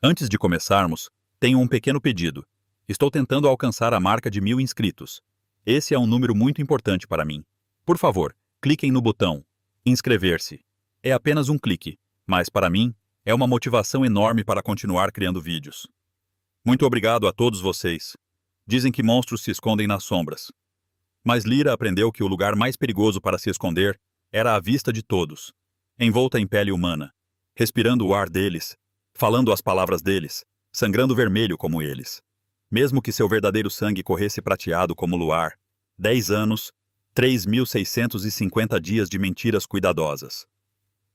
Antes de começarmos, tenho um pequeno pedido. Estou tentando alcançar a marca de 1000 inscritos. Esse é um número muito importante para mim. Por favor, cliquem no botão inscrever-se. É apenas um clique, mas para mim, é uma motivação enorme para continuar criando vídeos. Muito obrigado a todos vocês. Dizem que monstros se escondem nas sombras. Mas Lyra aprendeu que o lugar mais perigoso para se esconder era à vista de todos, envolta em pele humana, respirando o ar deles, falando as palavras deles, sangrando vermelho como eles. Mesmo que seu verdadeiro sangue corresse prateado como o luar. 10 anos, 3.650 dias de mentiras cuidadosas.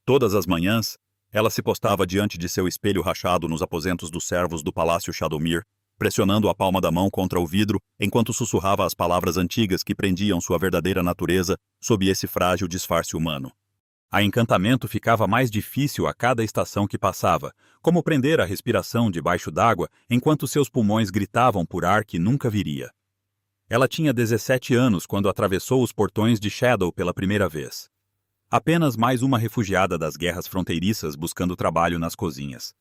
Todas as manhãs, ela se postava diante de seu espelho rachado nos aposentos dos servos do Palácio Shadowmere, pressionando a palma da mão contra o vidro enquanto sussurrava as palavras antigas que prendiam sua verdadeira natureza sob esse frágil disfarce humano. A encantamento ficava mais difícil a cada estação que passava, como prender a respiração debaixo d'água enquanto seus pulmões gritavam por ar que nunca viria. Ela tinha 17 anos quando atravessou os portões de Shadow pela primeira vez. Apenas mais uma refugiada das guerras fronteiriças buscando trabalho nas cozinhas.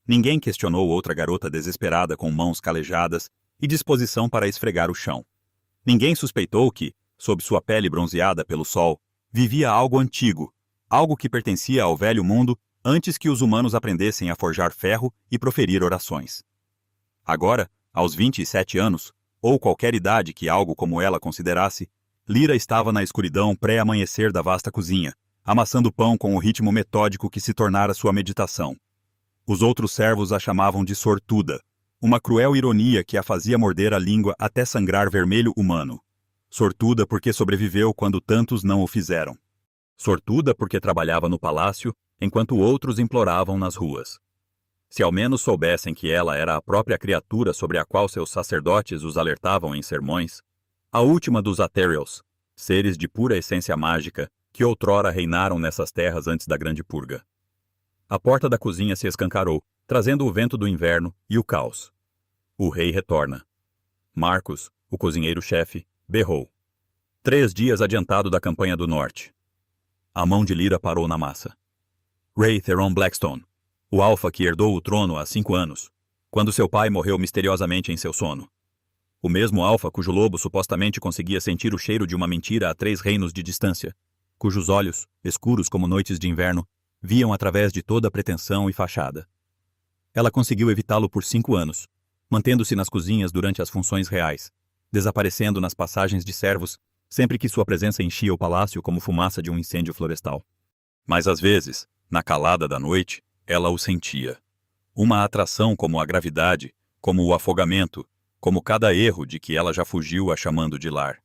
Ninguém questionou outra garota desesperada com mãos calejadas e disposição para esfregar o chão. Ninguém suspeitou que, sob sua pele bronzeada pelo sol, vivia algo antigo, algo que pertencia ao velho mundo antes que os humanos aprendessem a forjar ferro e proferir orações. Agora, aos 27 anos, ou qualquer idade que algo como ela considerasse, Lyra estava na escuridão pré-amanhecer da vasta cozinha, amassando pão com o ritmo metódico que se tornara sua meditação. Os outros servos a chamavam de sortuda, uma cruel ironia que a fazia morder a língua até sangrar vermelho humano. Sortuda porque sobreviveu quando tantos não o fizeram. Sortuda porque trabalhava no palácio, enquanto outros imploravam nas ruas. Se ao menos soubessem que ela era a própria criatura sobre a qual seus sacerdotes os alertavam em sermões, a última dos Atherials, seres de pura essência mágica que outrora reinaram nessas terras antes da Grande Purga. A porta da cozinha se escancarou, trazendo o vento do inverno e o caos. O rei retorna. Marcus, o cozinheiro-chefe, berrou. 3 dias adiantado da campanha do norte. A mão de Lyra parou na massa. Ray Theron Blackstone, o alfa que herdou o trono há 5 anos, quando seu pai morreu misteriosamente em seu sono. O mesmo alfa cujo lobo supostamente conseguia sentir o cheiro de uma mentira a 3 reinos de distância, cujos olhos, escuros como noites de inverno, viam através de toda a pretensão e fachada. Ela conseguiu evitá-lo por 5 anos, mantendo-se nas cozinhas durante as funções reais, desaparecendo nas passagens de servos sempre que sua presença enchia o palácio como fumaça de um incêndio florestal. Mas às vezes, na calada da noite, ela o sentia. Uma atração como a gravidade, como o afogamento, como cada erro de que ela já fugiu a chamando de lar.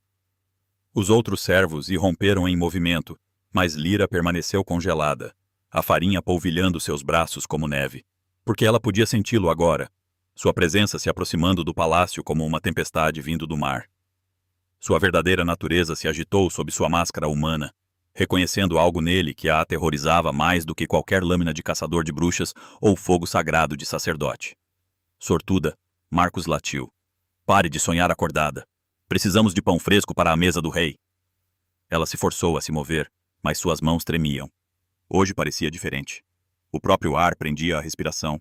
Os outros servos irromperam em movimento, mas Lyra permaneceu congelada, a farinha polvilhando seus braços como neve, porque ela podia senti-lo agora, sua presença se aproximando do palácio como uma tempestade vindo do mar. Sua verdadeira natureza se agitou sob sua máscara humana, reconhecendo algo nele que a aterrorizava mais do que qualquer lâmina de caçador de bruxas ou fogo sagrado de sacerdote. Sortuda, Marcus latiu. Pare de sonhar acordada. Precisamos de pão fresco para a mesa do rei. Ela se forçou a se mover, mas suas mãos tremiam. Hoje parecia diferente. O próprio ar prendia a respiração.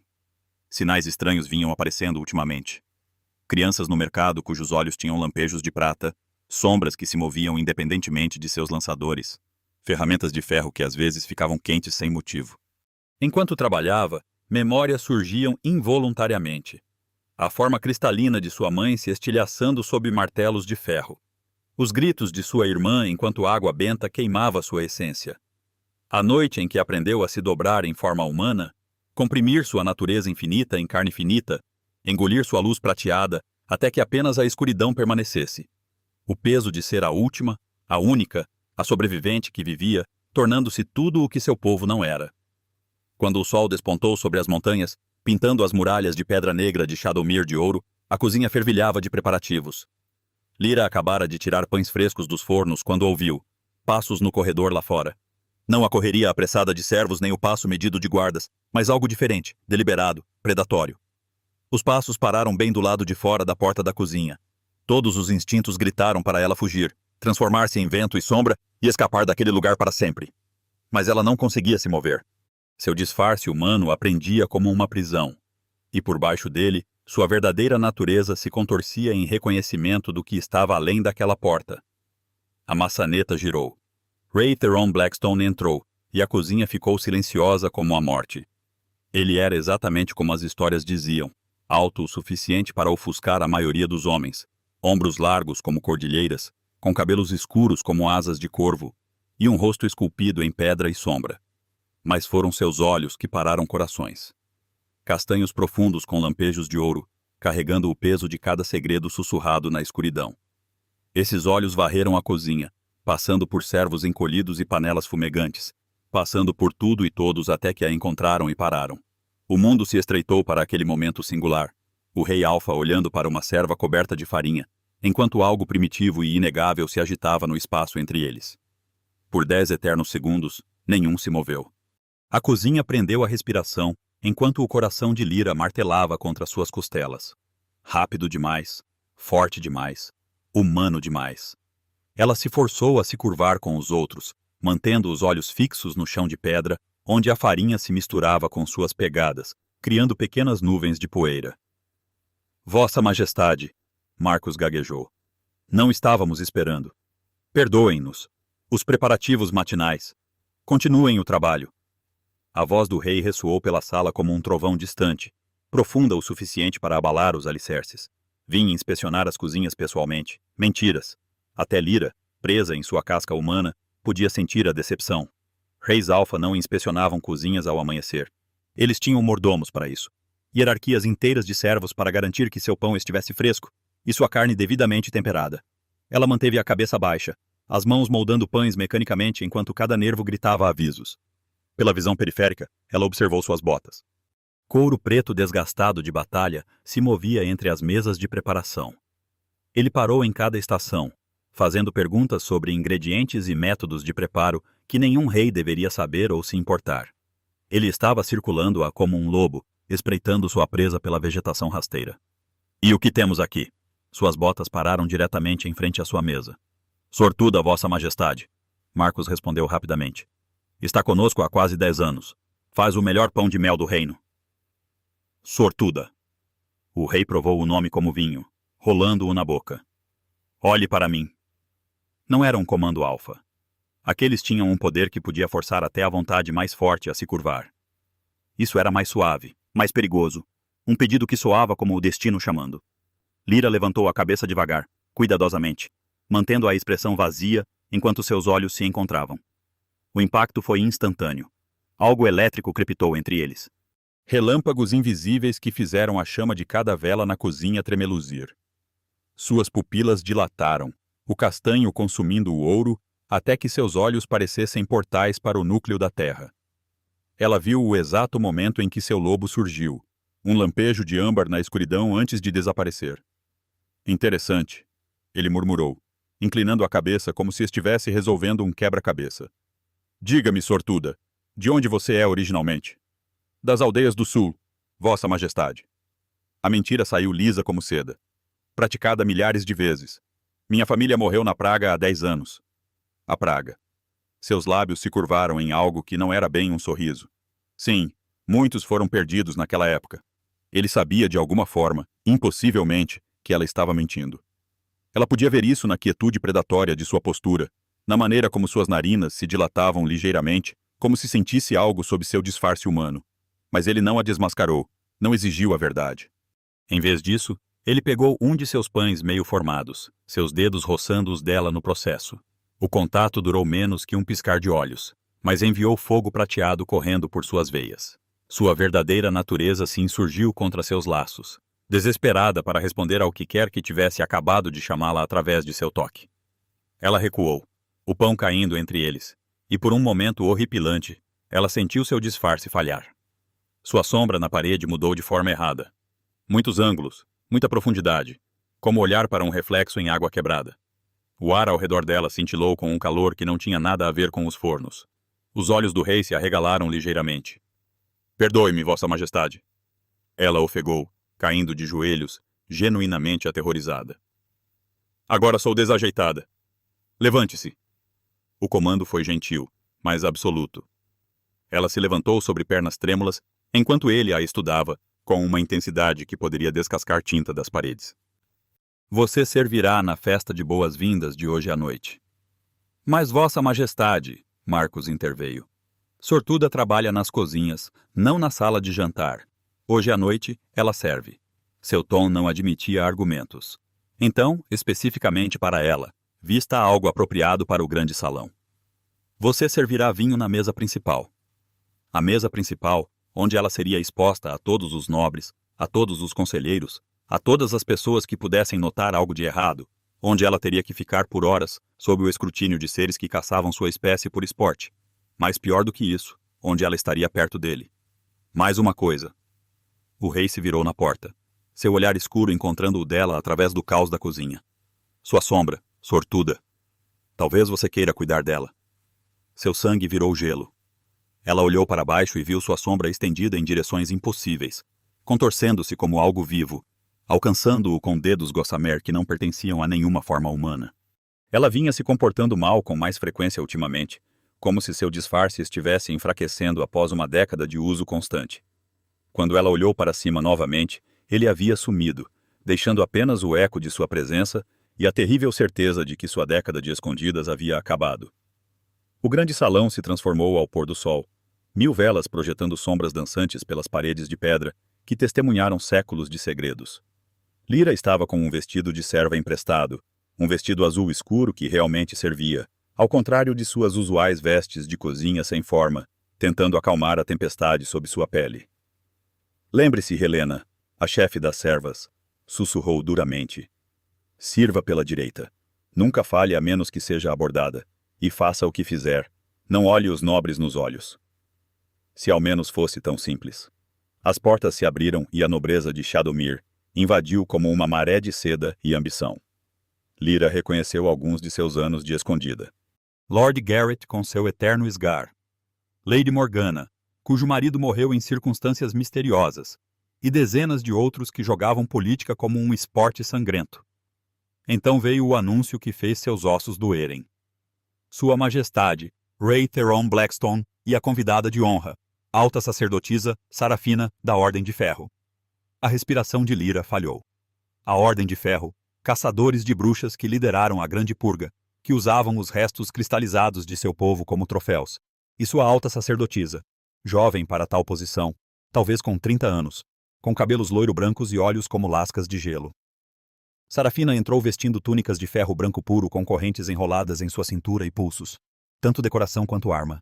Sinais estranhos vinham aparecendo ultimamente. Crianças no mercado cujos olhos tinham lampejos de prata, sombras que se moviam independentemente de seus lançadores, ferramentas de ferro que às vezes ficavam quentes sem motivo. Enquanto trabalhava, memórias surgiam involuntariamente. A forma cristalina de sua mãe se estilhaçando sob martelos de ferro. Os gritos de sua irmã enquanto água benta queimava sua essência. A noite em que aprendeu a se dobrar em forma humana, comprimir sua natureza infinita em carne finita, engolir sua luz prateada até que apenas a escuridão permanecesse. O peso de ser a última, a única, a sobrevivente que vivia, tornando-se tudo o que seu povo não era. Quando o sol despontou sobre as montanhas, pintando as muralhas de pedra negra de Shadowmere de ouro, a cozinha fervilhava de preparativos. Lyra acabara de tirar pães frescos dos fornos quando ouviu passos no corredor lá fora. Não a correria apressada de servos nem o passo medido de guardas, mas algo diferente, deliberado, predatório. Os passos pararam bem do lado de fora da porta da cozinha. Todos os instintos gritaram para ela fugir, transformar-se em vento e sombra e escapar daquele lugar para sempre. Mas ela não conseguia se mover. Seu disfarce humano a prendia como uma prisão. E por baixo dele, sua verdadeira natureza se contorcia em reconhecimento do que estava além daquela porta. A maçaneta girou. Ray Theron Blackstone entrou, e a cozinha ficou silenciosa como a morte. Ele era exatamente como as histórias diziam, alto o suficiente para ofuscar a maioria dos homens, ombros largos como cordilheiras, com cabelos escuros como asas de corvo, e um rosto esculpido em pedra e sombra. Mas foram seus olhos que pararam corações. Castanhos profundos com lampejos de ouro, carregando o peso de cada segredo sussurrado na escuridão. Esses olhos varreram a cozinha, passando por servos encolhidos e panelas fumegantes, passando por tudo e todos até que a encontraram e pararam. O mundo se estreitou para aquele momento singular, o rei Alfa olhando para uma serva coberta de farinha, enquanto algo primitivo e inegável se agitava no espaço entre eles. Por 10 eternos segundos, nenhum se moveu. A cozinha prendeu a respiração, enquanto o coração de Lyra martelava contra suas costelas. Rápido demais, forte demais, humano demais. Ela se forçou a se curvar com os outros, mantendo os olhos fixos no chão de pedra, onde a farinha se misturava com suas pegadas, criando pequenas nuvens de poeira. Vossa Majestade, Marcos gaguejou. Não estávamos esperando. Perdoem-nos. Os preparativos matinais. Continuem o trabalho. A voz do rei ressoou pela sala como um trovão distante, profunda o suficiente para abalar os alicerces. Vim inspecionar as cozinhas pessoalmente. Mentiras. Até Lyra, presa em sua casca humana, podia sentir a decepção. Reis Alfa não inspecionavam cozinhas ao amanhecer. Eles tinham mordomos para isso. Hierarquias inteiras de servos para garantir que seu pão estivesse fresco e sua carne devidamente temperada. Ela manteve a cabeça baixa, as mãos moldando pães mecanicamente enquanto cada nervo gritava avisos. Pela visão periférica, ela observou suas botas. Couro preto desgastado de batalha se movia entre as mesas de preparação. Ele parou em cada estação, fazendo perguntas sobre ingredientes e métodos de preparo que nenhum rei deveria saber ou se importar. Ele estava circulando-a como um lobo, espreitando sua presa pela vegetação rasteira. E o que temos aqui? Suas botas pararam diretamente em frente à sua mesa. Sortuda, Vossa Majestade, Marcos respondeu rapidamente. Está conosco há quase 10 anos. Faz o melhor pão de mel do reino. Sortuda. O rei provou o nome como vinho, rolando-o na boca. Olhe para mim. Não era um comando alfa. Aqueles tinham um poder que podia forçar até a vontade mais forte a se curvar. Isso era mais suave, mais perigoso. Um pedido que soava como o destino chamando. Lyra levantou a cabeça devagar, cuidadosamente, mantendo a expressão vazia enquanto seus olhos se encontravam. O impacto foi instantâneo. Algo elétrico crepitou entre eles. Relâmpagos invisíveis que fizeram a chama de cada vela na cozinha tremeluzir. Suas pupilas dilataram, o castanho consumindo o ouro, até que seus olhos parecessem portais para o núcleo da terra. Ela viu o exato momento em que seu lobo surgiu, um lampejo de âmbar na escuridão antes de desaparecer. Interessante, ele murmurou, inclinando a cabeça como se estivesse resolvendo um quebra-cabeça. Diga-me, sortuda, de onde você é originalmente? Das aldeias do sul, Vossa Majestade. A mentira saiu lisa como seda. Praticada milhares de vezes. Minha família morreu na praga há 10 anos. A praga. Seus lábios se curvaram em algo que não era bem um sorriso. Sim, muitos foram perdidos naquela época. Ele sabia de alguma forma, impossivelmente, que ela estava mentindo. Ela podia ver isso na quietude predatória de sua postura, na maneira como suas narinas se dilatavam ligeiramente, como se sentisse algo sob seu disfarce humano. Mas ele não a desmascarou, não exigiu a verdade. Em vez disso, ele pegou um de seus pães meio formados, seus dedos roçando os dela no processo. O contato durou menos que um piscar de olhos, mas enviou fogo prateado correndo por suas veias. Sua verdadeira natureza se insurgiu contra seus laços, desesperada para responder ao que quer que tivesse acabado de chamá-la através de seu toque. Ela recuou, o pão caindo entre eles, e por um momento horripilante, ela sentiu seu disfarce falhar. Sua sombra na parede mudou de forma errada. Muitos ângulos, muita profundidade, como olhar para um reflexo em água quebrada. O ar ao redor dela cintilou com um calor que não tinha nada a ver com os fornos. Os olhos do rei se arregalaram ligeiramente. Perdoe-me, Vossa Majestade. Ela ofegou, caindo de joelhos, genuinamente aterrorizada. Agora sou desajeitada. Levante-se. O comando foi gentil, mas absoluto. Ela se levantou sobre pernas trêmulas, enquanto ele a estudava, com uma intensidade que poderia descascar tinta das paredes. Você servirá na festa de boas-vindas de hoje à noite. Mas Vossa Majestade, Marcos interveio. Sortuda trabalha nas cozinhas, não na sala de jantar. Hoje à noite, ela serve. Seu tom não admitia argumentos. Então, especificamente para ela, vista algo apropriado para o grande salão. Você servirá vinho na mesa principal. A mesa principal, onde ela seria exposta a todos os nobres, a todos os conselheiros, a todas as pessoas que pudessem notar algo de errado, onde ela teria que ficar por horas sob o escrutínio de seres que caçavam sua espécie por esporte. Mas pior do que isso, onde ela estaria perto dele. Mais uma coisa. O rei se virou na porta, seu olhar escuro encontrando o dela através do caos da cozinha. Sua sombra, sortuda. Talvez você queira cuidar dela. Seu sangue virou gelo. Ela olhou para baixo e viu sua sombra estendida em direções impossíveis, contorcendo-se como algo vivo, alcançando-o com dedos gossamer que não pertenciam a nenhuma forma humana. Ela vinha se comportando mal com mais frequência ultimamente, como se seu disfarce estivesse enfraquecendo após uma década de uso constante. Quando ela olhou para cima novamente, ele havia sumido, deixando apenas o eco de sua presença e a terrível certeza de que sua década de escondidas havia acabado. O grande salão se transformou ao pôr do sol, 1000 velas projetando sombras dançantes pelas paredes de pedra que testemunharam séculos de segredos. Lyra estava com um vestido de serva emprestado, um vestido azul escuro que realmente servia, ao contrário de suas usuais vestes de cozinha sem forma, tentando acalmar a tempestade sob sua pele. Lembre-se, Helena, a chefe das servas, sussurrou duramente. Sirva pela direita. Nunca falhe a menos que seja abordada. E faça o que fizer. Não olhe os nobres nos olhos. Se ao menos fosse tão simples. As portas se abriram e a nobreza de Shadowmere invadiu como uma maré de seda e ambição. Lyra reconheceu alguns de seus anos de escondida. Lord Garrett com seu eterno esgar. Lady Morgana, cujo marido morreu em circunstâncias misteriosas, e dezenas de outros que jogavam política como um esporte sangrento. Então veio o anúncio que fez seus ossos doerem. Sua Majestade, Rey Theron Blackstone e a convidada de honra, alta sacerdotisa Sarafina da Ordem de Ferro. A respiração de Lyra falhou. A Ordem de Ferro, caçadores de bruxas que lideraram a Grande Purga, que usavam os restos cristalizados de seu povo como troféus, e sua alta sacerdotisa, jovem para tal posição, talvez com 30 anos, com cabelos loiro-brancos e olhos como lascas de gelo. Sarafina entrou vestindo túnicas de ferro branco puro com correntes enroladas em sua cintura e pulsos, tanto decoração quanto arma.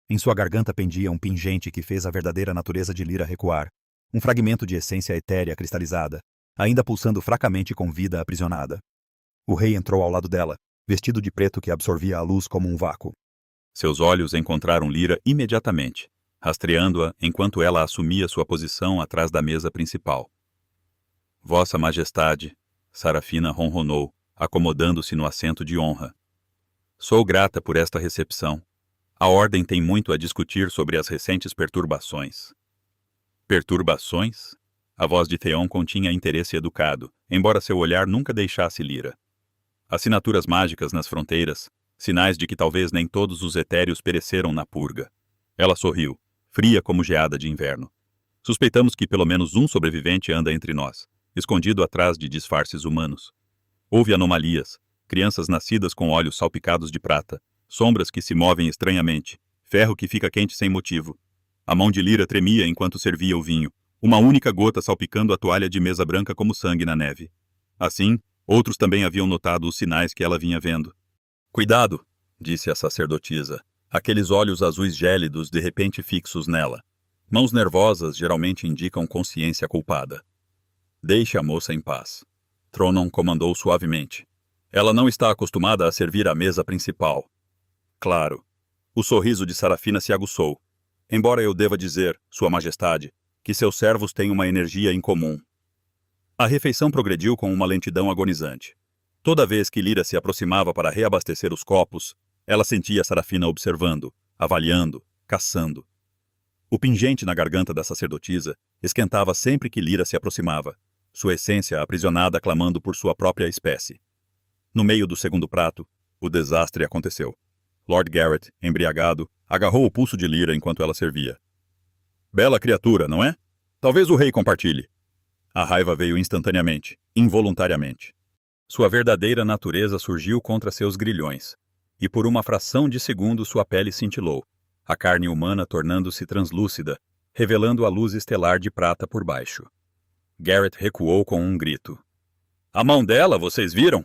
Em sua garganta pendia um pingente que fez a verdadeira natureza de Lyra recuar, um fragmento de essência etérea cristalizada, ainda pulsando fracamente com vida aprisionada. O rei entrou ao lado dela, vestido de preto que absorvia a luz como um vácuo. Seus olhos encontraram Lyra imediatamente, rastreando-a enquanto ela assumia sua posição atrás da mesa principal. Vossa Majestade, Sarafina ronronou, acomodando-se no assento de honra. Sou grata por esta recepção. A Ordem tem muito a discutir sobre as recentes perturbações. Perturbações? A voz de Theon continha interesse educado, embora seu olhar nunca deixasse Lyra. Assinaturas mágicas nas fronteiras, sinais de que talvez nem todos os etéreos pereceram na purga. Ela sorriu, fria como geada de inverno. Suspeitamos que pelo menos um sobrevivente anda entre nós, escondido atrás de disfarces humanos. Houve anomalias, crianças nascidas com olhos salpicados de prata, sombras que se movem estranhamente, ferro que fica quente sem motivo. A mão de Lyra tremia enquanto servia o vinho, uma única gota salpicando a toalha de mesa branca como sangue na neve. Assim, outros também haviam notado os sinais que ela vinha vendo. Cuidado, disse a sacerdotisa, aqueles olhos azuis gélidos de repente fixos nela. Mãos nervosas geralmente indicam consciência culpada. Deixe a moça em paz. Tronon comandou suavemente. Ela não está acostumada a servir à mesa principal. Claro. O sorriso de Sarafina se aguçou. Embora eu deva dizer, Sua Majestade, que seus servos têm uma energia incomum. A refeição progrediu com uma lentidão agonizante. Toda vez que Lyra se aproximava para reabastecer os copos, ela sentia Sarafina observando, avaliando, caçando. O pingente na garganta da sacerdotisa esquentava sempre que Lyra se aproximava, sua essência aprisionada clamando por sua própria espécie. No meio do segundo prato, o desastre aconteceu. Lord Garrett, embriagado, agarrou o pulso de Lyra enquanto ela servia. Bela criatura, não é? Talvez o rei compartilhe. A raiva veio instantaneamente, involuntariamente. Sua verdadeira natureza surgiu contra seus grilhões, e por uma fração de segundo sua pele cintilou, a carne humana tornando-se translúcida, revelando a luz estelar de prata por baixo. Garrett recuou com um grito. A mão dela, vocês viram?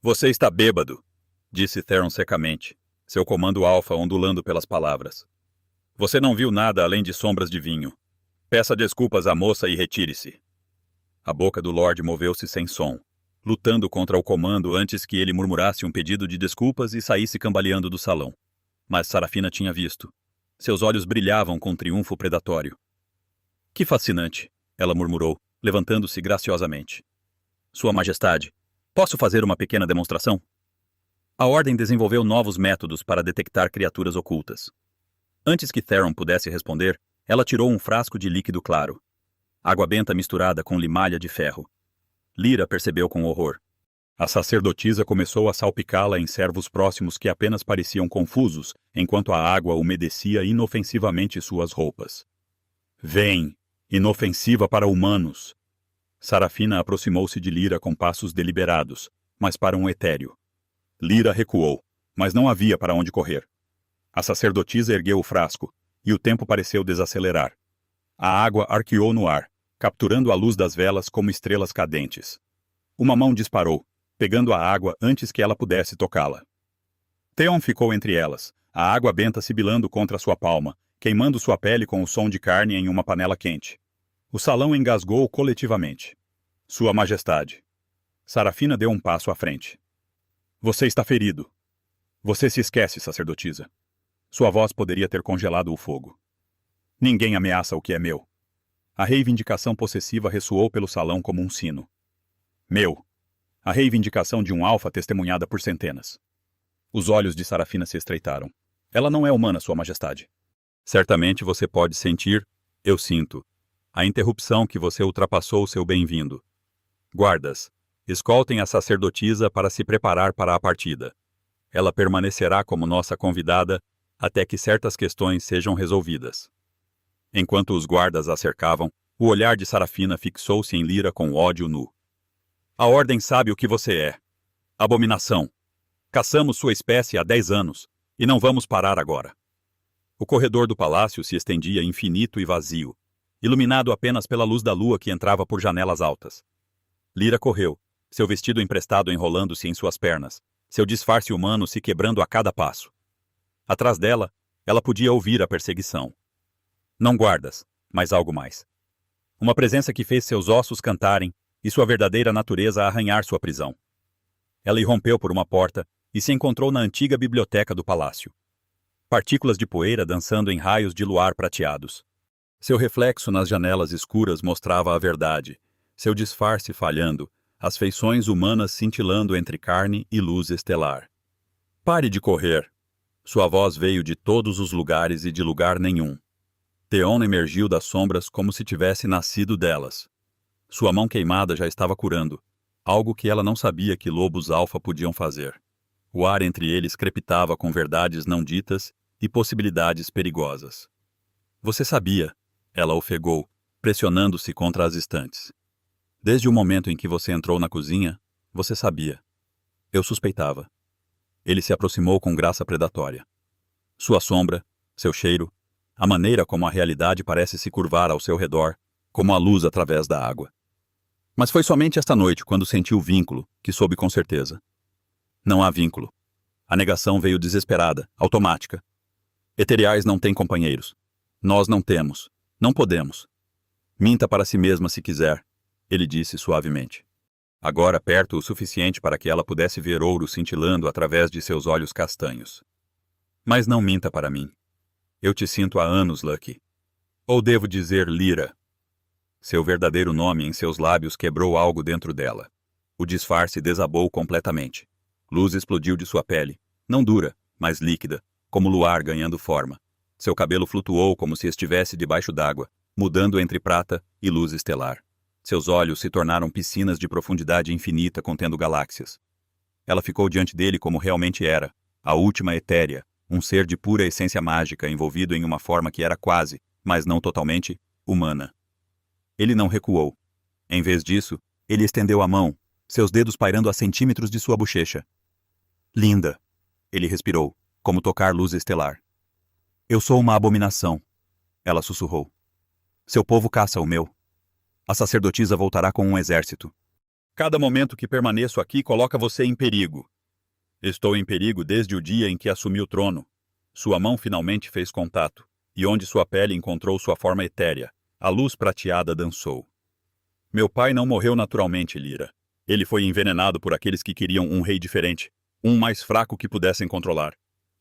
Você está bêbado, disse Theron secamente, seu comando alfa ondulando pelas palavras. Você não viu nada além de sombras de vinho. Peça desculpas à moça e retire-se. A boca do Lorde moveu-se sem som, lutando contra o comando antes que ele murmurasse um pedido de desculpas e saísse cambaleando do salão. Mas Sarafina tinha visto. Seus olhos brilhavam com triunfo predatório. Que fascinante, ela murmurou, levantando-se graciosamente. Sua Majestade, posso fazer uma pequena demonstração? A Ordem desenvolveu novos métodos para detectar criaturas ocultas. Antes que Theron pudesse responder, ela tirou um frasco de líquido claro. Água benta misturada com limalha de ferro. Lyra percebeu com horror. A sacerdotisa começou a salpicá-la em servos próximos que apenas pareciam confusos, enquanto a água umedecia inofensivamente suas roupas. Vem, inofensiva para humanos! Sarafina aproximou-se de Lyra com passos deliberados, mas para um etéreo. Lyra recuou, mas não havia para onde correr. A sacerdotisa ergueu o frasco, e o tempo pareceu desacelerar. A água arqueou no ar, capturando a luz das velas como estrelas cadentes. Uma mão disparou, pegando a água antes que ela pudesse tocá-la. Theon ficou entre elas, a água benta sibilando contra sua palma, queimando sua pele com o som de carne em uma panela quente. O salão engasgou coletivamente. Sua Majestade. Sarafina deu um passo à frente. Você está ferido. Você se esquece, sacerdotisa. Sua voz poderia ter congelado o fogo. Ninguém ameaça o que é meu. A reivindicação possessiva ressoou pelo salão como um sino. Meu. A reivindicação de um alfa testemunhada por centenas. Os olhos de Sarafina se estreitaram. Ela não é humana, Sua Majestade. Certamente você pode sentir, eu sinto, a interrupção que você ultrapassou seu bem-vindo. Guardas, escoltem a sacerdotisa para se preparar para a partida. Ela permanecerá como nossa convidada até que certas questões sejam resolvidas. Enquanto os guardas a cercavam, o olhar de Sarafina fixou-se em Lyra com ódio nu. A Ordem sabe o que você é. Abominação. Caçamos sua espécie há 10 anos, e não vamos parar agora. O corredor do palácio se estendia infinito e vazio, iluminado apenas pela luz da lua que entrava por janelas altas. Lyra correu, seu vestido emprestado enrolando-se em suas pernas, seu disfarce humano se quebrando a cada passo. Atrás dela, ela podia ouvir a perseguição. Não guardas, mas algo mais. Uma presença que fez seus ossos cantarem e sua verdadeira natureza arranhar sua prisão. Ela irrompeu por uma porta e se encontrou na antiga biblioteca do palácio. Partículas de poeira dançando em raios de luar prateados. Seu reflexo nas janelas escuras mostrava a verdade, seu disfarce falhando, as feições humanas cintilando entre carne e luz estelar. Pare de correr. Sua voz veio de todos os lugares e de lugar nenhum. Theon emergiu das sombras como se tivesse nascido delas. Sua mão queimada já estava curando, algo que ela não sabia que lobos alfa podiam fazer. O ar entre eles crepitava com verdades não ditas e possibilidades perigosas. Você sabia, ela ofegou, pressionando-se contra as estantes. Desde o momento em que você entrou na cozinha, você sabia. Eu suspeitava. Ele se aproximou com graça predatória. Sua sombra, seu cheiro, a maneira como a realidade parece se curvar ao seu redor, como a luz através da água. Mas foi somente esta noite, quando senti o vínculo, que soube com certeza. Não há vínculo. A negação veio desesperada, automática. Eteriais não têm companheiros. Nós não temos. Não podemos. Minta para si mesma se quiser, ele disse suavemente. Agora perto o suficiente para que ela pudesse ver ouro cintilando através de seus olhos castanhos. Mas não minta para mim. Eu te sinto há anos, Lucky. Ou devo dizer Lyra. Seu verdadeiro nome em seus lábios quebrou algo dentro dela. O disfarce desabou completamente. Luz explodiu de sua pele, não dura, mas líquida, como luar ganhando forma. Seu cabelo flutuou como se estivesse debaixo d'água, mudando entre prata e luz estelar. Seus olhos se tornaram piscinas de profundidade infinita contendo galáxias. Ela ficou diante dele como realmente era, a última etérea, um ser de pura essência mágica envolvido em uma forma que era quase, mas não totalmente, humana. Ele não recuou. Em vez disso, ele estendeu a mão, seus dedos pairando a centímetros de sua bochecha. Linda. Ele respirou, como tocar luz estelar. Eu sou uma abominação. Ela sussurrou. Seu povo caça o meu. A sacerdotisa voltará com um exército. Cada momento que permaneço aqui coloca você em perigo. Estou em perigo desde o dia em que assumi o trono. Sua mão finalmente fez contato, e onde sua pele encontrou sua forma etérea, a luz prateada dançou. Meu pai não morreu naturalmente, Lyra. Ele foi envenenado por aqueles que queriam um rei diferente, um mais fraco que pudessem controlar.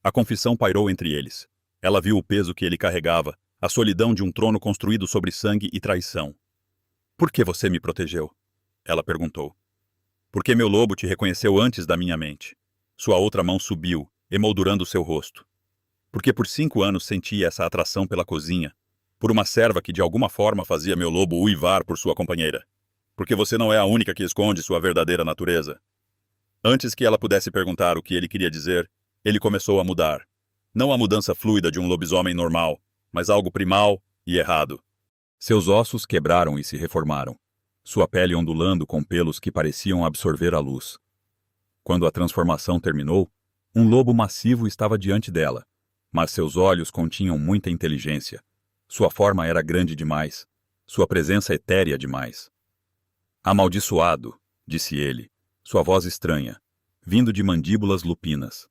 A confissão pairou entre eles. Ela viu o peso que ele carregava, a solidão de um trono construído sobre sangue e traição. Por que você me protegeu? Ela perguntou. Porque meu lobo te reconheceu antes da minha mente. Sua outra mão subiu, emoldurando seu rosto. Porque por 5 anos senti essa atração pela cozinha, por uma serva que de alguma forma fazia meu lobo uivar por sua companheira. Porque você não é a única que esconde sua verdadeira natureza. Antes que ela pudesse perguntar o que ele queria dizer, ele começou a mudar. Não a mudança fluida de um lobisomem normal, mas algo primal e errado. Seus ossos quebraram e se reformaram, sua pele ondulando com pelos que pareciam absorver a luz. Quando a transformação terminou, um lobo massivo estava diante dela, mas seus olhos continham muita inteligência. Sua forma era grande demais, sua presença etérea demais. Amaldiçoado, disse ele, sua voz estranha, vindo de mandíbulas lupinas.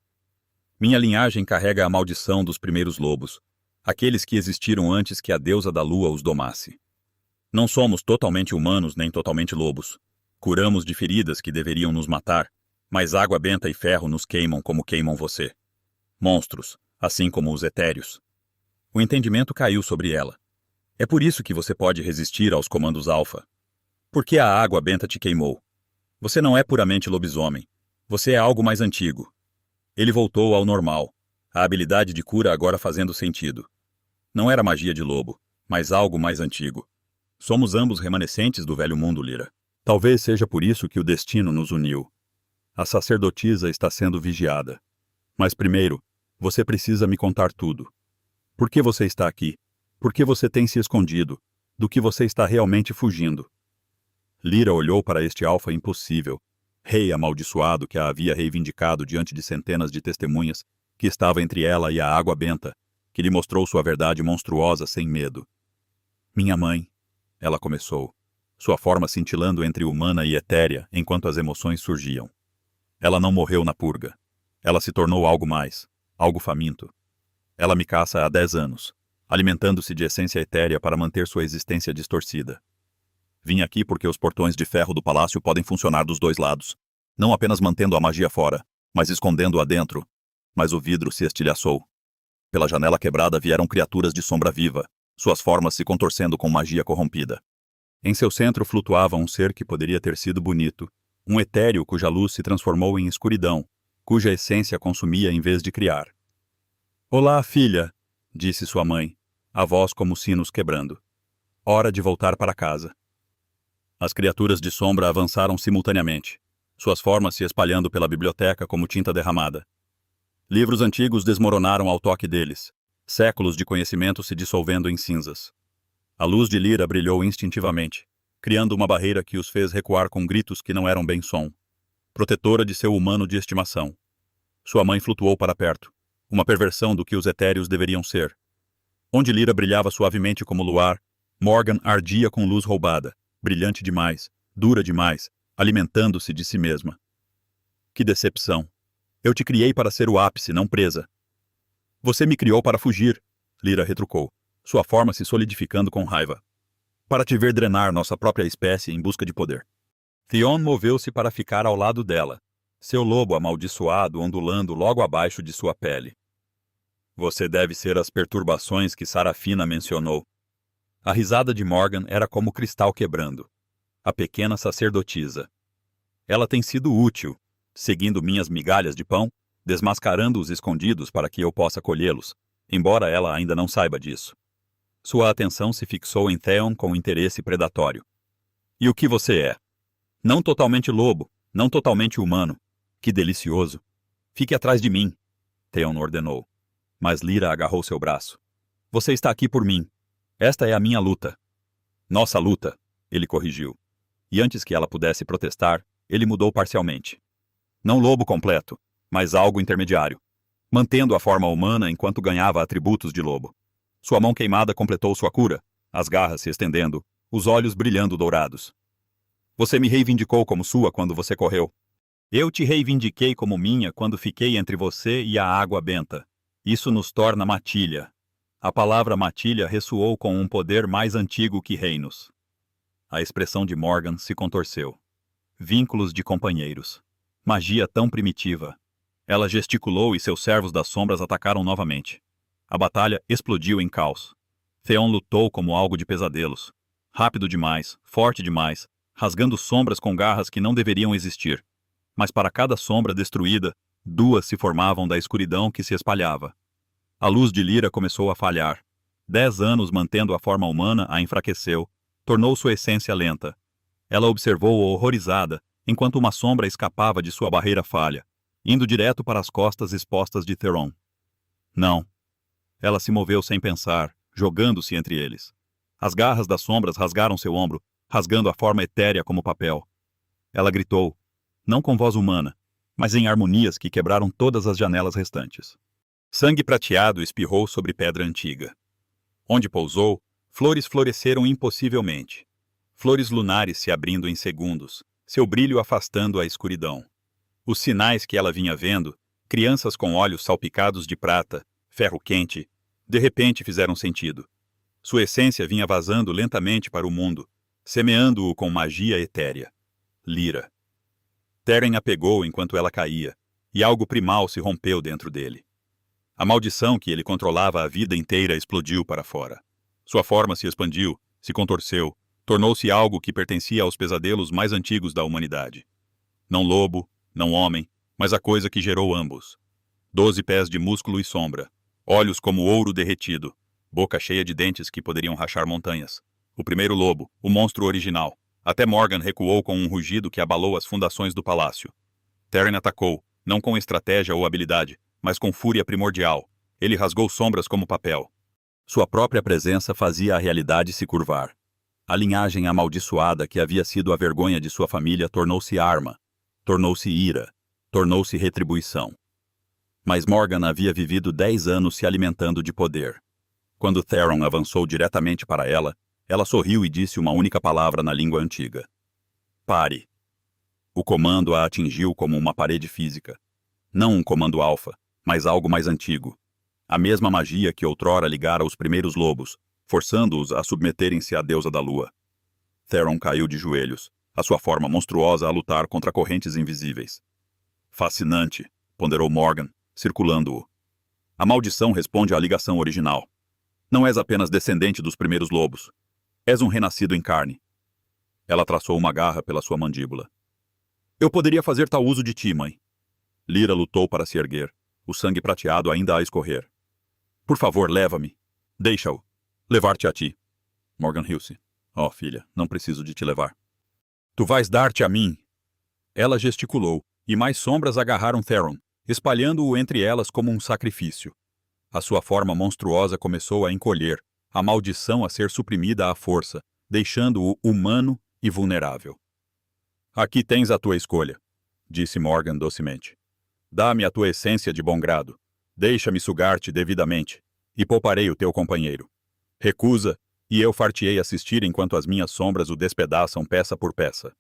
Minha linhagem carrega a maldição dos primeiros lobos, aqueles que existiram antes que a deusa da lua os domasse. Não somos totalmente humanos nem totalmente lobos. Curamos de feridas que deveriam nos matar, mas água benta e ferro nos queimam como queimam você. Monstros, assim como os etéreos. O entendimento caiu sobre ela. É por isso que você pode resistir aos comandos alfa. Por que a água benta te queimou? Você não é puramente lobisomem. Você é algo mais antigo. Ele voltou ao normal, a habilidade de cura agora fazendo sentido. Não era magia de lobo, mas algo mais antigo. Somos ambos remanescentes do velho mundo, Lyra. Talvez seja por isso que o destino nos uniu. A sacerdotisa está sendo vigiada. Mas primeiro, você precisa me contar tudo. Por que você está aqui? Por que você tem se escondido? Do que você está realmente fugindo? Lyra olhou para este alfa impossível, rei amaldiçoado que a havia reivindicado diante de centenas de testemunhas, que estava entre ela e a água benta, que lhe mostrou sua verdade monstruosa sem medo. Minha mãe, ela começou, sua forma cintilando entre humana e etérea enquanto as emoções surgiam. Ela não morreu na purga. Ela se tornou algo mais, algo faminto. Ela me caça há 10 anos, alimentando-se de essência etérea para manter sua existência distorcida. Vim aqui porque os portões de ferro do palácio podem funcionar dos dois lados, não apenas mantendo a magia fora, mas escondendo-a dentro. Mas o vidro se estilhaçou. Pela janela quebrada vieram criaturas de sombra viva, suas formas se contorcendo com magia corrompida. Em seu centro flutuava um ser que poderia ter sido bonito, um etéreo cuja luz se transformou em escuridão, cuja essência consumia em vez de criar. Olá, filha, disse sua mãe, a voz como sinos quebrando. Hora de voltar para casa. As criaturas de sombra avançaram simultaneamente, suas formas se espalhando pela biblioteca como tinta derramada. Livros antigos desmoronaram ao toque deles, séculos de conhecimento se dissolvendo em cinzas. A luz de Lyra brilhou instintivamente, criando uma barreira que os fez recuar com gritos que não eram bem som. Protetora de seu humano de estimação. Sua mãe flutuou para perto, uma perversão do que os etéreos deveriam ser. Onde Lyra brilhava suavemente como luar, Morgan ardia com luz roubada, brilhante demais, dura demais, alimentando-se de si mesma. Que decepção! Eu te criei para ser o ápice, não presa. Você me criou para fugir, Lyra retrucou, sua forma se solidificando com raiva. Para te ver drenar nossa própria espécie em busca de poder. Theon moveu-se para ficar ao lado dela, seu lobo amaldiçoado ondulando logo abaixo de sua pele. Você deve ser as perturbações que Sarafina mencionou. A risada de Morgan era como cristal quebrando. A pequena sacerdotisa. Ela tem sido útil, seguindo minhas migalhas de pão, desmascarando os escondidos para que eu possa colhê-los, embora ela ainda não saiba disso. Sua atenção se fixou em Theon com interesse predatório. E o que você é? Não totalmente lobo, não totalmente humano. Que delicioso. Fique atrás de mim, Theon ordenou. Mas Lyra agarrou seu braço. Você está aqui por mim. Esta é a minha luta. Nossa luta, ele corrigiu. E antes que ela pudesse protestar, ele mudou parcialmente. Não lobo completo, mas algo intermediário, mantendo a forma humana enquanto ganhava atributos de lobo. Sua mão queimada completou sua cura, as garras se estendendo, os olhos brilhando dourados. Você me reivindicou como sua quando você correu. Eu te reivindiquei como minha quando fiquei entre você e a água benta. Isso nos torna matilha. A palavra matilha ressoou com um poder mais antigo que reinos. A expressão de Morgan se contorceu. Vínculos de companheiros. Magia tão primitiva. Ela gesticulou e seus servos das sombras atacaram novamente. A batalha explodiu em caos. Theon lutou como algo de pesadelos. Rápido demais, forte demais, rasgando sombras com garras que não deveriam existir. Mas para cada sombra destruída, duas se formavam da escuridão que se espalhava. A luz de Lyra começou a falhar. 10 anos mantendo a forma humana a enfraqueceu, tornou sua essência lenta. Ela observou horrorizada, enquanto uma sombra escapava de sua barreira falha, indo direto para as costas expostas de Theron. Não. Ela se moveu sem pensar, jogando-se entre eles. As garras das sombras rasgaram seu ombro, rasgando a forma etérea como papel. Ela gritou, não com voz humana, mas em harmonias que quebraram todas as janelas restantes. Sangue prateado espirrou sobre pedra antiga. Onde pousou, flores floresceram impossivelmente. Flores lunares se abrindo em segundos, seu brilho afastando a escuridão. Os sinais que ela vinha vendo, crianças com olhos salpicados de prata, ferro quente, de repente fizeram sentido. Sua essência vinha vazando lentamente para o mundo, semeando-o com magia etérea. Lyra. Teren a pegou enquanto ela caía, e algo primal se rompeu dentro dele. A maldição que ele controlava a vida inteira explodiu para fora. Sua forma se expandiu, se contorceu, tornou-se algo que pertencia aos pesadelos mais antigos da humanidade. Não lobo, não homem, mas a coisa que gerou ambos. 12 pés de músculo e sombra, olhos como ouro derretido, boca cheia de dentes que poderiam rachar montanhas. O primeiro lobo, o monstro original. Até Morgan recuou com um rugido que abalou as fundações do palácio. Teren atacou, não com estratégia ou habilidade, mas com fúria primordial. Ele rasgou sombras como papel. Sua própria presença fazia a realidade se curvar. A linhagem amaldiçoada que havia sido a vergonha de sua família tornou-se arma, tornou-se ira, tornou-se retribuição. Mas Morgan havia vivido 10 anos se alimentando de poder. Quando Theron avançou diretamente para ela, ela sorriu e disse uma única palavra na língua antiga. Pare. O comando a atingiu como uma parede física. Não um comando alfa, mas algo mais antigo. A mesma magia que outrora ligara os primeiros lobos, forçando-os a submeterem-se à deusa da lua. Theron caiu de joelhos, a sua forma monstruosa a lutar contra correntes invisíveis. Fascinante, ponderou Morgan, circulando-o. A maldição responde à ligação original. Não és apenas descendente dos primeiros lobos. És um renascido em carne. Ela traçou uma garra pela sua mandíbula. Eu poderia fazer tal uso de ti, mãe. Lyra lutou para se erguer, o sangue prateado ainda a escorrer. Por favor, leva-me. Deixa-o. Levar-te a ti. Morgan riu-se. Oh, filha, não preciso de te levar. Tu vais dar-te a mim. Ela gesticulou, e mais sombras agarraram Theron, espalhando-o entre elas como um sacrifício. A sua forma monstruosa começou a encolher, a maldição a ser suprimida à força, deixando-o humano e vulnerável. Aqui tens a tua escolha, disse Morgan docemente. Dá-me a tua essência de bom grado. Deixa-me sugar-te devidamente, e pouparei o teu companheiro. Recusa, e eu far-te-ei assistir enquanto as minhas sombras o despedaçam peça por peça.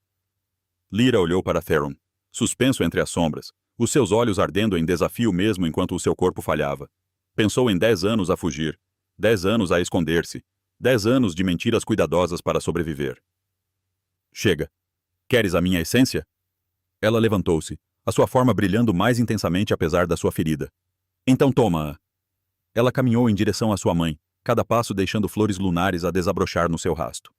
Lyra olhou para Theron, suspenso entre as sombras, os seus olhos ardendo em desafio mesmo enquanto o seu corpo falhava. Pensou em 10 anos a fugir, 10 anos a esconder-se, 10 anos de mentiras cuidadosas para sobreviver. Chega. Queres a minha essência? Ela levantou-se, a sua forma brilhando mais intensamente apesar da sua ferida. Então toma-a. Ela caminhou em direção à sua mãe, cada passo deixando flores lunares a desabrochar no seu rasto.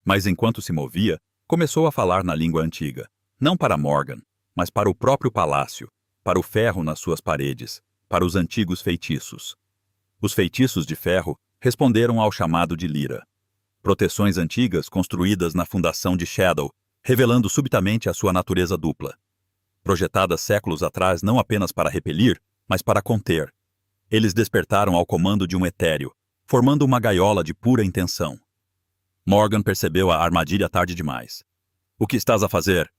Mas enquanto se movia, começou a falar na língua antiga, não para Morgan, mas para o próprio palácio, para o ferro nas suas paredes, para os antigos feitiços. Os feitiços de ferro responderam ao chamado de Lyra. Proteções antigas construídas na fundação de Shadow, revelando subitamente a sua natureza dupla. Projetadas séculos atrás não apenas para repelir, mas para conter. Eles despertaram ao comando de um etéreo, formando uma gaiola de pura intenção. Morgan percebeu a armadilha tarde demais. O que estás a fazer?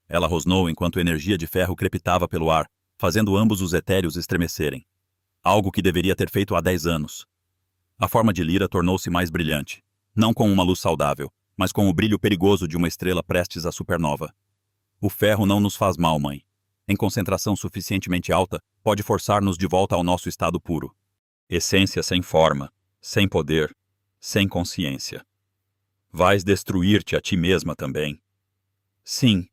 Ela rosnou enquanto energia de ferro crepitava pelo ar, fazendo ambos os etéreos estremecerem. Algo que deveria ter feito há 10 anos. A forma de Lyra tornou-se mais brilhante, não com uma luz saudável, mas com o brilho perigoso de uma estrela prestes à supernova. O ferro não nos faz mal, mãe. Em concentração suficientemente alta, pode forçar-nos de volta ao nosso estado puro. Essência sem forma, sem poder, sem consciência. Vais destruir-te a ti mesma também. Sim,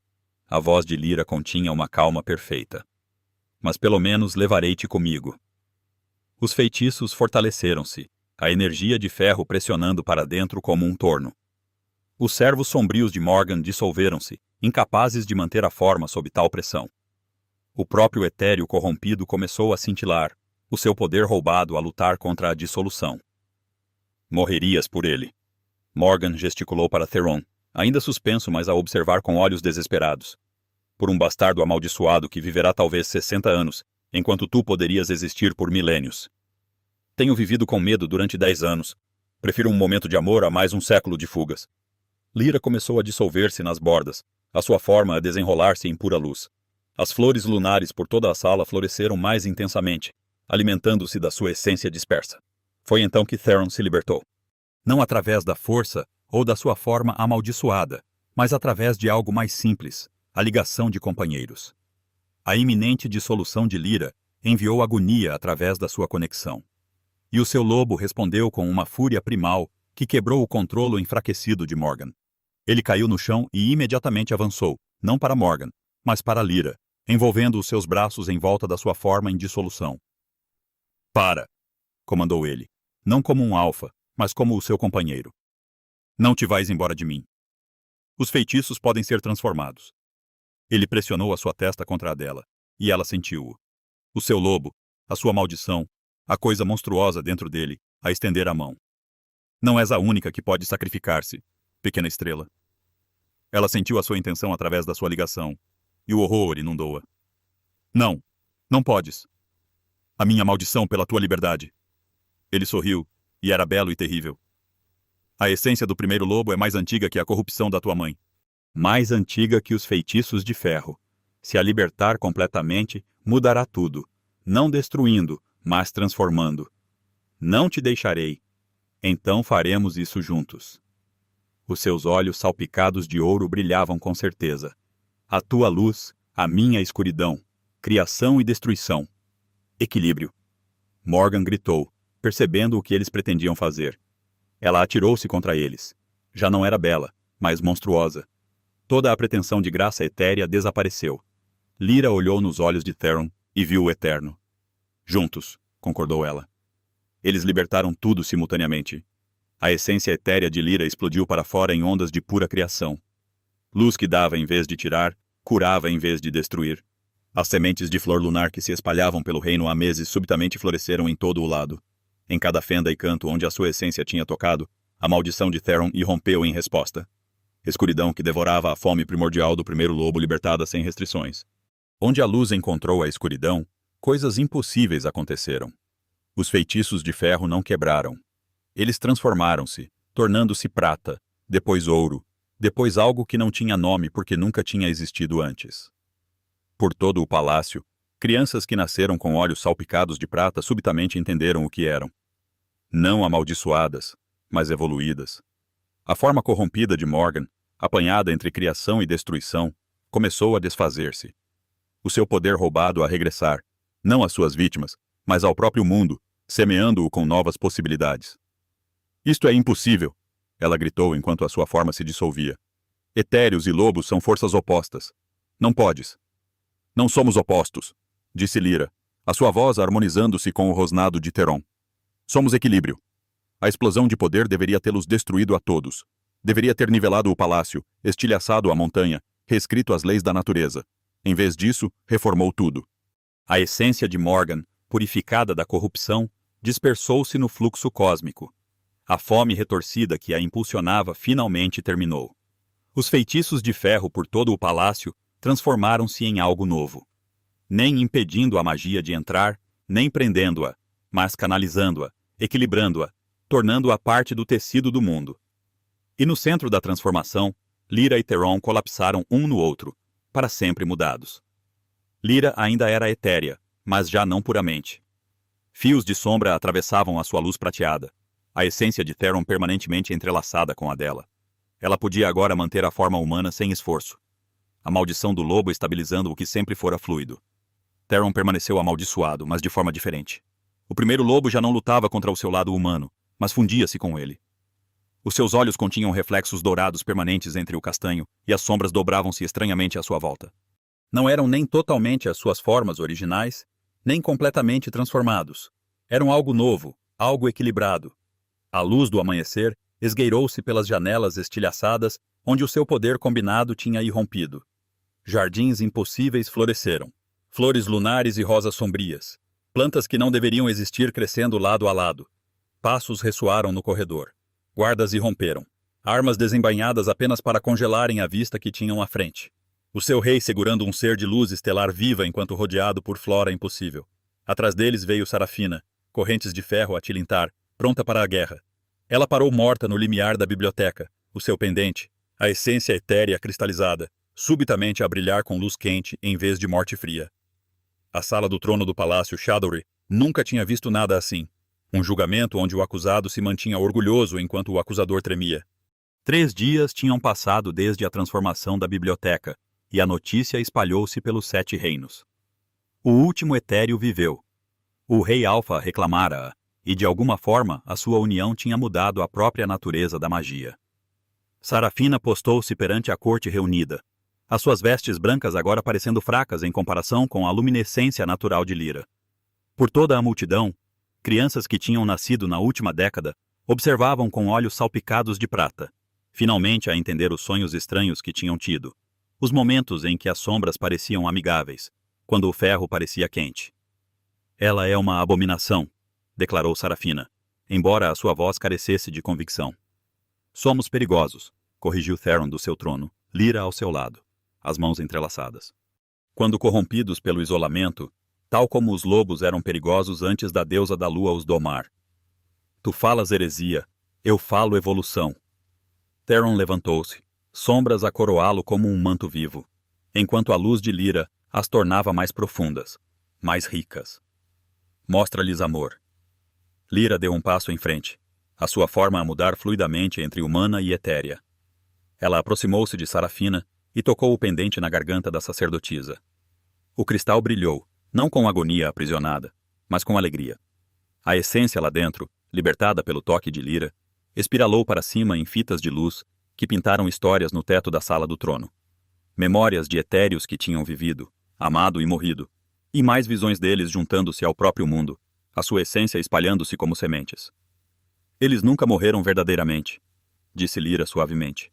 a voz de Lyra continha uma calma perfeita. Mas pelo menos levarei-te comigo. Os feitiços fortaleceram-se, a energia de ferro pressionando para dentro como um torno. Os servos sombrios de Morgan dissolveram-se, incapazes de manter a forma sob tal pressão. O próprio etéreo corrompido começou a cintilar, o seu poder roubado a lutar contra a dissolução. Morrerias por ele. Morgan gesticulou para Theron, ainda suspenso, mas a observar com olhos desesperados. Por um bastardo amaldiçoado que viverá talvez 60 anos, enquanto tu poderias existir por milênios. Tenho vivido com medo durante 10 anos. Prefiro um momento de amor a mais um século de fugas. Lyra começou a dissolver-se nas bordas, a sua forma a desenrolar-se em pura luz. As flores lunares por toda a sala floresceram mais intensamente, alimentando-se da sua essência dispersa. Foi então que Theron se libertou. Não através da força ou da sua forma amaldiçoada, mas através de algo mais simples, a ligação de companheiros. A iminente dissolução de Lyra enviou agonia através da sua conexão. E o seu lobo respondeu com uma fúria primal que quebrou o controlo enfraquecido de Morgan. Ele caiu no chão e imediatamente avançou, não para Morgan, mas para Lyra, envolvendo os seus braços em volta da sua forma em dissolução. Para! Comandou ele, não como um alfa, mas como o seu companheiro. Não te vais embora de mim. Os feitiços podem ser transformados. Ele pressionou a sua testa contra a dela, e ela sentiu-o. O seu lobo, a sua maldição, a coisa monstruosa dentro dele, a estender a mão. Não és a única que pode sacrificar-se, pequena estrela. Ela sentiu a sua intenção através da sua ligação, e o horror inundou-a. Não, não podes. A minha maldição pela tua liberdade. Ele sorriu, e era belo e terrível. A essência do primeiro lobo é mais antiga que a corrupção da tua mãe. Mais antiga que os feitiços de ferro. Se a libertar completamente, mudará tudo, não destruindo, mas transformando. Não te deixarei. Então faremos isso juntos. Os seus olhos salpicados de ouro brilhavam com certeza. A tua luz, a minha escuridão, criação e destruição. Equilíbrio. Morgan gritou, percebendo o que eles pretendiam fazer. Ela atirou-se contra eles. Já não era bela, mas monstruosa. Toda a pretensão de graça etérea desapareceu. Lyra olhou nos olhos de Theron e viu o eterno. Juntos, concordou ela. Eles libertaram tudo simultaneamente. A essência etérea de Lyra explodiu para fora em ondas de pura criação. Luz que dava em vez de tirar, curava em vez de destruir. As sementes de flor lunar que se espalhavam pelo reino há meses subitamente floresceram em todo o lado. Em cada fenda e canto onde a sua essência tinha tocado, a maldição de Theron irrompeu em resposta. Escuridão que devorava a fome primordial do primeiro lobo libertada sem restrições. Onde a luz encontrou a escuridão, coisas impossíveis aconteceram. Os feitiços de ferro não quebraram. Eles transformaram-se, tornando-se prata, depois ouro, depois algo que não tinha nome porque nunca tinha existido antes. Por todo o palácio, crianças que nasceram com olhos salpicados de prata subitamente entenderam o que eram. Não amaldiçoadas, mas evoluídas. A forma corrompida de Morgan, apanhada entre criação e destruição, começou a desfazer-se. O seu poder roubado a regressar, não às suas vítimas, mas ao próprio mundo, semeando-o com novas possibilidades. Isto é impossível, ela gritou enquanto a sua forma se dissolvia. Etéreos e lobos são forças opostas. Não podes. Não somos opostos, disse Lyra, a sua voz harmonizando-se com o rosnado de Theron. Somos equilíbrio. A explosão de poder deveria tê-los destruído a todos. Deveria ter nivelado o palácio, estilhaçado a montanha, reescrito as leis da natureza. Em vez disso, reformou tudo. A essência de Morgan, purificada da corrupção, dispersou-se no fluxo cósmico. A fome retorcida que a impulsionava finalmente terminou. Os feitiços de ferro por todo o palácio transformaram-se em algo novo. Nem impedindo a magia de entrar, nem prendendo-a, mas canalizando-a, equilibrando-a, tornando-a parte do tecido do mundo. E no centro da transformação, Lyra e Theron colapsaram um no outro, para sempre mudados. Lyra ainda era etérea, mas já não puramente. Fios de sombra atravessavam a sua luz prateada, a essência de Theron permanentemente entrelaçada com a dela. Ela podia agora manter a forma humana sem esforço. A maldição do lobo estabilizando o que sempre fora fluido. Theron permaneceu amaldiçoado, mas de forma diferente. O primeiro lobo já não lutava contra o seu lado humano, mas fundia-se com ele. Os seus olhos continham reflexos dourados permanentes entre o castanho, e as sombras dobravam-se estranhamente à sua volta. Não eram nem totalmente as suas formas originais, nem completamente transformados. Eram algo novo, algo equilibrado. A luz do amanhecer esgueirou-se pelas janelas estilhaçadas onde o seu poder combinado tinha irrompido. Jardins impossíveis floresceram. Flores lunares e rosas sombrias. Plantas que não deveriam existir crescendo lado a lado. Passos ressoaram no corredor. Guardas irromperam. Armas desembainhadas apenas para congelarem a vista que tinham à frente. O seu rei segurando um ser de luz estelar viva enquanto rodeado por flora impossível. Atrás deles veio Sarafina, correntes de ferro a tilintar, pronta para a guerra. Ela parou morta no limiar da biblioteca, o seu pendente, a essência etérea cristalizada, subitamente a brilhar com luz quente em vez de morte fria. A sala do trono do palácio Shadowry nunca tinha visto nada assim. Um julgamento onde o acusado se mantinha orgulhoso enquanto o acusador tremia. 3 dias tinham passado desde a transformação da biblioteca, e a notícia espalhou-se pelos 7 reinos. O último etéreo viveu. O rei Alfa reclamara-a, e de alguma forma a sua união tinha mudado a própria natureza da magia. Sarafina postou-se perante a corte reunida, as suas vestes brancas agora parecendo fracas em comparação com a luminescência natural de Lyra. Por toda a multidão, crianças que tinham nascido na última década observavam com olhos salpicados de prata, finalmente a entender os sonhos estranhos que tinham tido, os momentos em que as sombras pareciam amigáveis, quando o ferro parecia quente. Ela é uma abominação, declarou Sarafina, embora a sua voz carecesse de convicção. Somos perigosos, corrigiu Theron do seu trono, Lyra ao seu lado, as mãos entrelaçadas. Quando corrompidos pelo isolamento, tal como os lobos eram perigosos antes da deusa da lua os domar. Tu falas heresia, eu falo evolução. Theron levantou-se, sombras a coroá-lo como um manto vivo, enquanto a luz de Lyra as tornava mais profundas, mais ricas. Mostra-lhes amor. Lyra deu um passo em frente, a sua forma a mudar fluidamente entre humana e etérea. Ela aproximou-se de Sarafina e tocou o pendente na garganta da sacerdotisa. O cristal brilhou, não com agonia aprisionada, mas com alegria. A essência lá dentro, libertada pelo toque de Lyra, espiralou para cima em fitas de luz que pintaram histórias no teto da sala do trono. Memórias de etéreos que tinham vivido, amado e morrido, e mais visões deles juntando-se ao próprio mundo, a sua essência espalhando-se como sementes. Eles nunca morreram verdadeiramente, disse Lyra suavemente.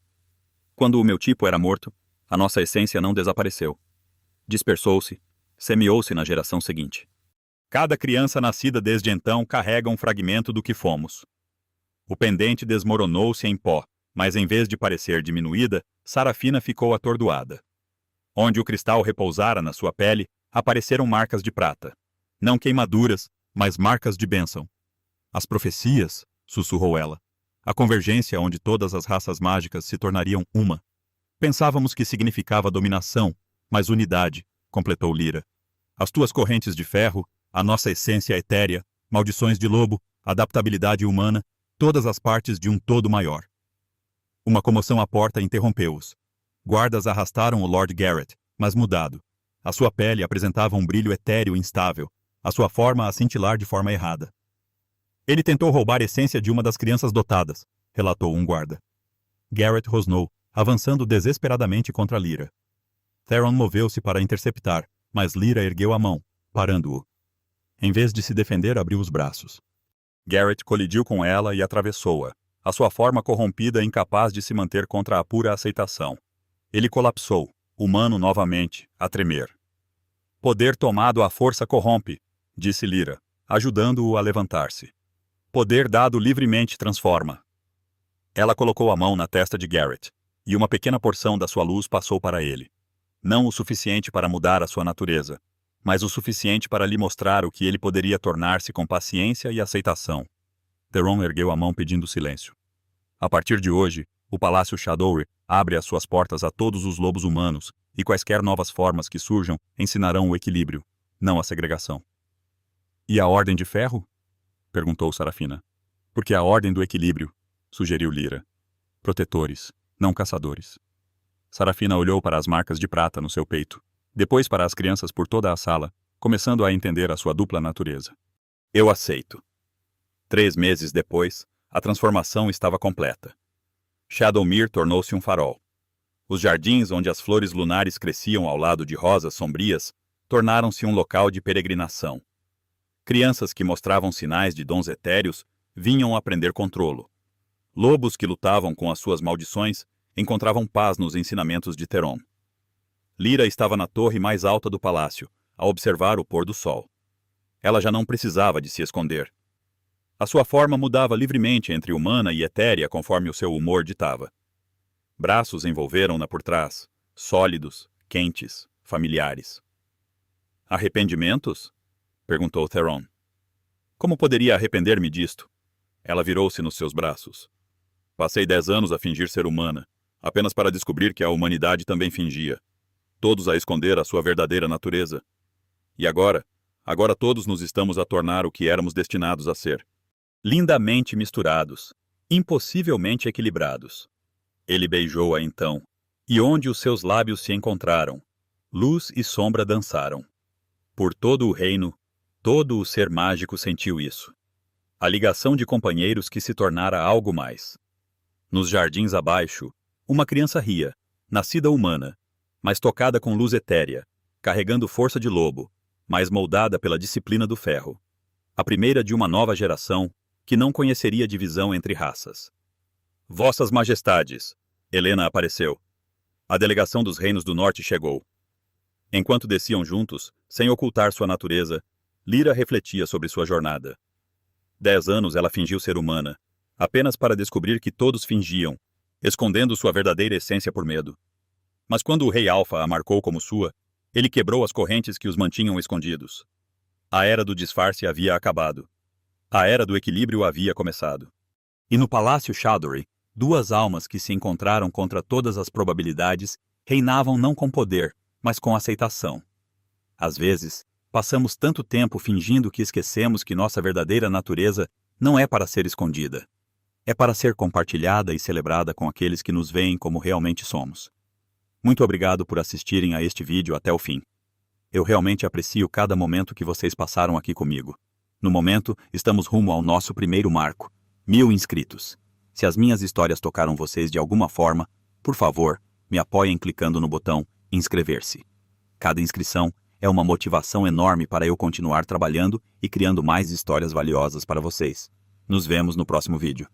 Quando o meu tipo era morto, a nossa essência não desapareceu. Dispersou-se, semeou-se na geração seguinte. Cada criança nascida desde então carrega um fragmento do que fomos. O pendente desmoronou-se em pó, mas em vez de parecer diminuída, Sarafina ficou atordoada. Onde o cristal repousara na sua pele, apareceram marcas de prata. Não queimaduras, mas marcas de bênção. As profecias, sussurrou ela. A convergência onde todas as raças mágicas se tornariam uma. Pensávamos que significava dominação, mas unidade, completou Lyra. As tuas correntes de ferro, a nossa essência etérea, maldições de lobo, adaptabilidade humana, todas as partes de um todo maior. Uma comoção à porta interrompeu-os. Guardas arrastaram o Lord Garrett, mas mudado. A sua pele apresentava um brilho etéreo instável, a sua forma a cintilar de forma errada. Ele tentou roubar a essência de uma das crianças dotadas, relatou um guarda. Garrett rosnou, avançando desesperadamente contra Lyra. Theron moveu-se para interceptar, mas Lyra ergueu a mão, parando-o. Em vez de se defender, abriu os braços. Garrett colidiu com ela e atravessou-a, a sua forma corrompida incapaz de se manter contra a pura aceitação. Ele colapsou, humano novamente, a tremer. Poder tomado à força corrompe, disse Lyra, ajudando-o a levantar-se. Poder dado livremente transforma. Ela colocou a mão na testa de Garrett, e uma pequena porção da sua luz passou para ele. Não o suficiente para mudar a sua natureza, mas o suficiente para lhe mostrar o que ele poderia tornar-se com paciência e aceitação. Theron ergueu a mão pedindo silêncio. A partir de hoje, O Palácio Shadow abre as suas portas a todos os lobos humanos, e quaisquer novas formas que surjam ensinarão o equilíbrio, não a segregação. E a Ordem de Ferro? Perguntou Sarafina. Porque a Ordem do Equilíbrio, sugeriu Lyra. Protetores, não caçadores. Sarafina olhou para as marcas de prata no seu peito, depois para as crianças por toda a sala, começando a entender a sua dupla natureza. Eu aceito. 3 meses depois, a transformação estava completa. Shadowmere tornou-se um farol. Os jardins onde as flores lunares cresciam ao lado de rosas sombrias tornaram-se um local de peregrinação. Crianças que mostravam sinais de dons etéreos vinham aprender controlo. Lobos que lutavam com as suas maldições encontravam paz nos ensinamentos de Theron. Lyra estava na torre mais alta do palácio, a observar o pôr do sol. Ela já não precisava de se esconder. A sua forma mudava livremente entre humana e etérea conforme o seu humor ditava. Braços envolveram-na por trás, sólidos, quentes, familiares. Arrependimentos? Perguntou Theron. Como poderia arrepender-me disto? Ela virou-se nos seus braços. Passei 10 anos a fingir ser humana, apenas para descobrir que a humanidade também fingia. Todos a esconder a sua verdadeira natureza. E agora todos nos estamos a tornar o que éramos destinados a ser. Lindamente misturados, impossivelmente equilibrados. Ele beijou-a então, e onde os seus lábios se encontraram, luz e sombra dançaram. Por todo o reino, todo o ser mágico sentiu isso. A ligação de companheiros que se tornara algo mais. Nos jardins abaixo, uma criança ria, nascida humana, mas tocada com luz etérea, carregando força de lobo, mas moldada pela disciplina do ferro. A primeira de uma nova geração que não conheceria divisão entre raças. Vossas Majestades, Helena apareceu. A delegação dos Reinos do Norte chegou. Enquanto desciam juntos, sem ocultar sua natureza, Lyra refletia sobre sua jornada. 10 anos ela fingiu ser humana, apenas para descobrir que todos fingiam, escondendo sua verdadeira essência por medo. Mas quando o Rei Alpha a marcou como sua, ele quebrou as correntes que os mantinham escondidos. A era do disfarce havia acabado. A era do equilíbrio havia começado. E no Palácio Shadow, 2 almas que se encontraram contra todas as probabilidades reinavam não com poder, mas com aceitação. Às vezes, passamos tanto tempo fingindo que esquecemos que nossa verdadeira natureza não é para ser escondida. É para ser compartilhada e celebrada com aqueles que nos veem como realmente somos. Muito obrigado por assistirem a este vídeo até o fim. Eu realmente aprecio cada momento que vocês passaram aqui comigo. No momento, estamos rumo ao nosso primeiro marco, 1000 inscritos. Se as minhas histórias tocaram vocês de alguma forma, por favor, me apoiem clicando no botão inscrever-se. Cada inscrição é uma motivação enorme para eu continuar trabalhando e criando mais histórias valiosas para vocês. Nos vemos no próximo vídeo.